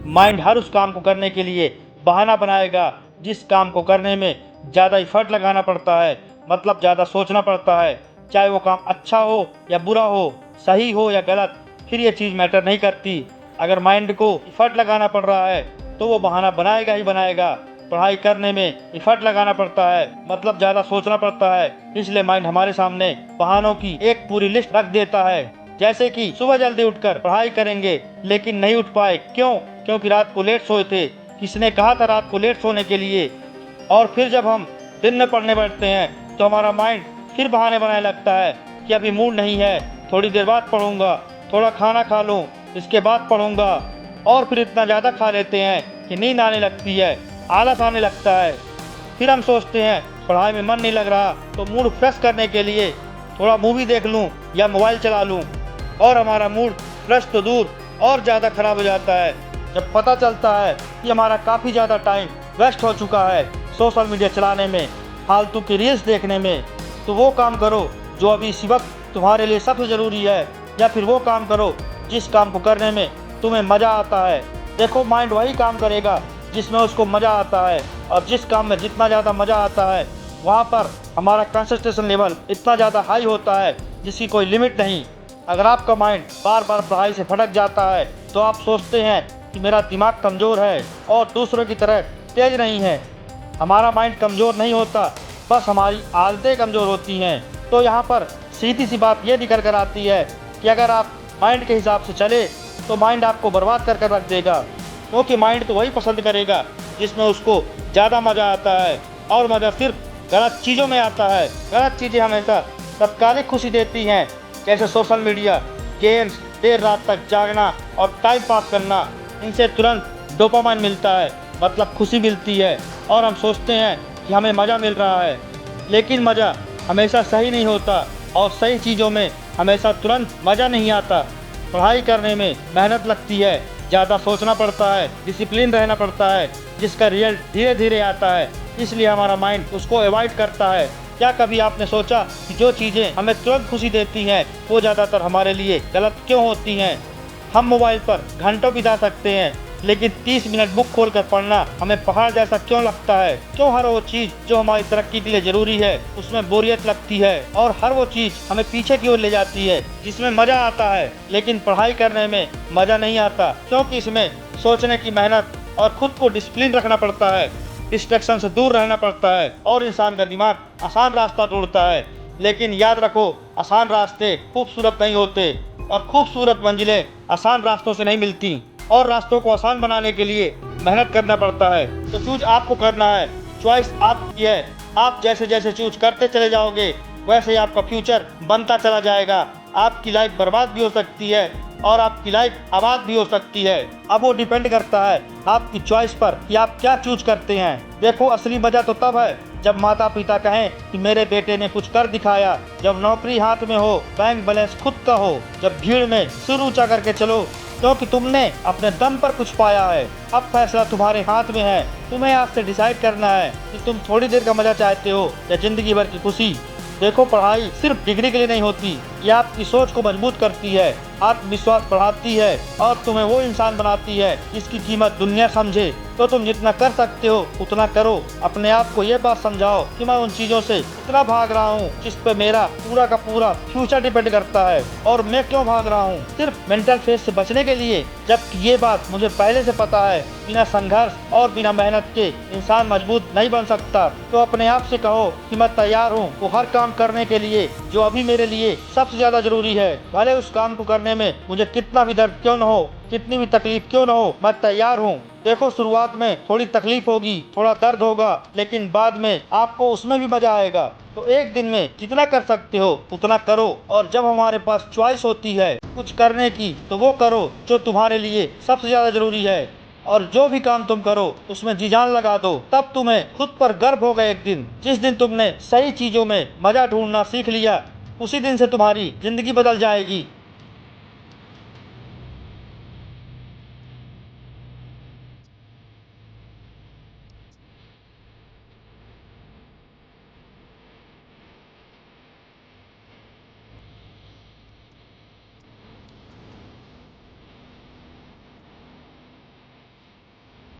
Mind हर उस काम को करने के लिए बहाना बनाएगा जिस काम को करने में ज़्यादा एफर्ट लगाना पड़ता है, मतलब ज़्यादा सोचना पड़ता है। चाहे वो काम अच्छा हो या बुरा हो, सही हो या गलत, फिर ये चीज़ मैटर नहीं करती। अगर माइंड को एफर्ट लगाना पड़ रहा है तो वो बहाना बनाएगा ही बनाएगा। पढ़ाई करने में एफर्ट लगाना पड़ता है, मतलब ज़्यादा सोचना पड़ता है, इसलिए माइंड हमारे सामने बहानों की एक पूरी लिस्ट रख देता है। जैसे कि सुबह जल्दी उठकर पढ़ाई करेंगे लेकिन नहीं उठ पाए, क्यों? क्योंकि रात को लेट सोए थे। किसने कहा था रात को लेट सोने के लिए? और फिर जब हम दिन में पढ़ने बैठते हैं तो हमारा माइंड फिर बहाने बनाने लगता है कि अभी मूड नहीं है, थोड़ी देर बाद पढ़ूंगा, थोड़ा खाना खा लूँ, इसके बाद पढ़ूंगा। और फिर इतना ज़्यादा खा लेते हैं कि नींद आने लगती है, आलस आने लगता है। फिर हम सोचते हैं पढ़ाई में मन नहीं लग रहा तो मूड फ्रेश करने के लिए थोड़ा मूवी देख लूँ या मोबाइल चला लूँ, और हमारा मूड फ्रेश तो दूर और ज़्यादा ख़राब हो जाता है जब पता चलता है कि हमारा काफ़ी ज़्यादा टाइम वेस्ट हो चुका है सोशल मीडिया चलाने में, फालतू की रील्स देखने में। तो वो काम करो जो अभी इसी वक्त तुम्हारे लिए सबसे ज़रूरी है, या फिर वो काम करो जिस काम को करने में तुम्हें मज़ा आता है। देखो, माइंड वही काम करेगा जिसमें उसको मज़ा आता है, और जिस काम में जितना ज़्यादा मज़ा आता है वहाँ पर हमारा कंसंट्रेशन लेवल इतना ज़्यादा हाई होता है जिसकी कोई लिमिट नहीं। अगर आपका माइंड बार बार पढ़ाई से भटक जाता है तो आप सोचते हैं कि मेरा दिमाग कमज़ोर है और दूसरों की तरह तेज नहीं है। हमारा माइंड कमज़ोर नहीं होता, बस हमारी आदतें कमज़ोर होती हैं। तो यहाँ पर सीधी सी बात ये निकल कर आती है कि अगर आप माइंड के हिसाब से चले तो माइंड आपको बर्बाद कर कर रख देगा, क्योंकि माइंड तो वही पसंद करेगा जिसमें उसको ज़्यादा मज़ा आता है, और मज़ा सिर्फ गलत चीज़ों में आता है। गलत चीज़ें हमेशा तत्कालिक खुशी देती हैं, जैसे सोशल मीडिया, गेम्स, देर रात तक जागना और टाइम पास करना। इनसे तुरंत डोपामाइन मिलता है, मतलब खुशी मिलती है, और हम सोचते हैं कि हमें मज़ा मिल रहा है। लेकिन मज़ा हमेशा सही नहीं होता, और सही चीज़ों में हमेशा तुरंत मज़ा नहीं आता। पढ़ाई करने में मेहनत लगती है, ज़्यादा सोचना पड़ता है, डिसिप्लिन रहना पड़ता है, जिसका रिजल्ट धीरे धीरे आता है, इसलिए हमारा माइंड उसको अवॉइड करता है। क्या कभी आपने सोचा कि जो चीज़ें हमें तुरंत खुशी देती हैं वो ज़्यादातर हमारे लिए गलत क्यों होती हैं? हम मोबाइल पर घंटों बिता सकते हैं, लेकिन 30 मिनट बुक खोलकर पढ़ना हमें पहाड़ जैसा क्यों लगता है? क्यों हर वो चीज़ जो हमारी तरक्की के लिए ज़रूरी है उसमें बोरियत लगती है, और हर वो चीज़ हमें पीछे की ओर ले जाती है जिसमें मज़ा आता है, लेकिन पढ़ाई करने में मज़ा नहीं आता, क्योंकि इसमें सोचने की मेहनत और खुद को डिसिप्लिन रखना पड़ता है, डिस्ट्रैक्शन से दूर रहना पड़ता है, और इंसान का दिमाग आसान रास्ता ढूंढता है। लेकिन याद रखो, आसान रास्ते खूबसूरत नहीं होते, और खूबसूरत मंजिलें आसान रास्तों से नहीं मिलती, और रास्तों को आसान बनाने के लिए मेहनत करना पड़ता है। तो चूज आपको करना है, चॉइस आपकी है। आप जैसे जैसे चूज करते चले जाओगे वैसे ही आपका फ्यूचर बनता चला जाएगा। आपकी लाइफ बर्बाद भी हो सकती है और आपकी लाइफ आबाद भी हो सकती है। अब वो डिपेंड करता है आपकी चॉइस पर कि आप क्या चूज करते हैं। देखो, असली मजा तो तब है जब माता पिता कहें कि मेरे बेटे ने कुछ कर दिखाया, जब नौकरी हाथ में हो, बैंक बैलेंस खुद का हो, जब भीड़ में सिर ऊंचा करके चलो क्योंकि तुमने अपने दम पर कुछ पाया है। अब फैसला तुम्हारे हाथ में है, तुम्हें आज से डिसाइड करना है कि तुम थोड़ी देर का मजा चाहते हो या जिंदगी भर की खुशी। देखो, पढ़ाई सिर्फ डिग्री के लिए नहीं होती, ये आपकी सोच को मजबूत करती है, आत्मविश्वास बढ़ाती है, और तुम्हें वो इंसान बनाती है जिसकी कीमत दुनिया समझे। तो तुम जितना कर सकते हो उतना करो। अपने आप को ये बात समझाओ कि मैं उन चीज़ों से इतना भाग रहा हूँ जिस पे मेरा पूरा का पूरा फ्यूचर डिपेंड करता है, और मैं क्यों भाग रहा हूँ, सिर्फ मेंटल फेस से बचने के लिए, जबकि ये बात मुझे पहले से पता है। बिना संघर्ष और बिना मेहनत के इंसान मजबूत नहीं बन सकता। तो अपने आप से कहो कि मैं तैयार हूँ वो हर काम करने के लिए जो अभी मेरे लिए सबसे ज्यादा जरूरी है, भले उस काम को करने में मुझे कितना भी दर्द क्यों न हो, कितनी भी तकलीफ क्यों न हो, मैं तैयार हूँ। देखो, शुरुआत में थोड़ी तकलीफ होगी, थोड़ा दर्द होगा, लेकिन बाद में आपको उसमें भी मजा आएगा। तो एक दिन में जितना कर सकते हो उतना करो, और जब हमारे पास चॉइस होती है कुछ करने की तो वो करो जो तुम्हारे लिए सबसे ज्यादा जरूरी है, और जो भी काम तुम करो उसमें जी जान लगा दो। तब तुम्हें खुद पर गर्व होगा एक दिन। जिस दिन तुमने सही चीजों में मजा ढूंढना सीख लिया उसी दिन से तुम्हारी जिंदगी बदल जाएगी।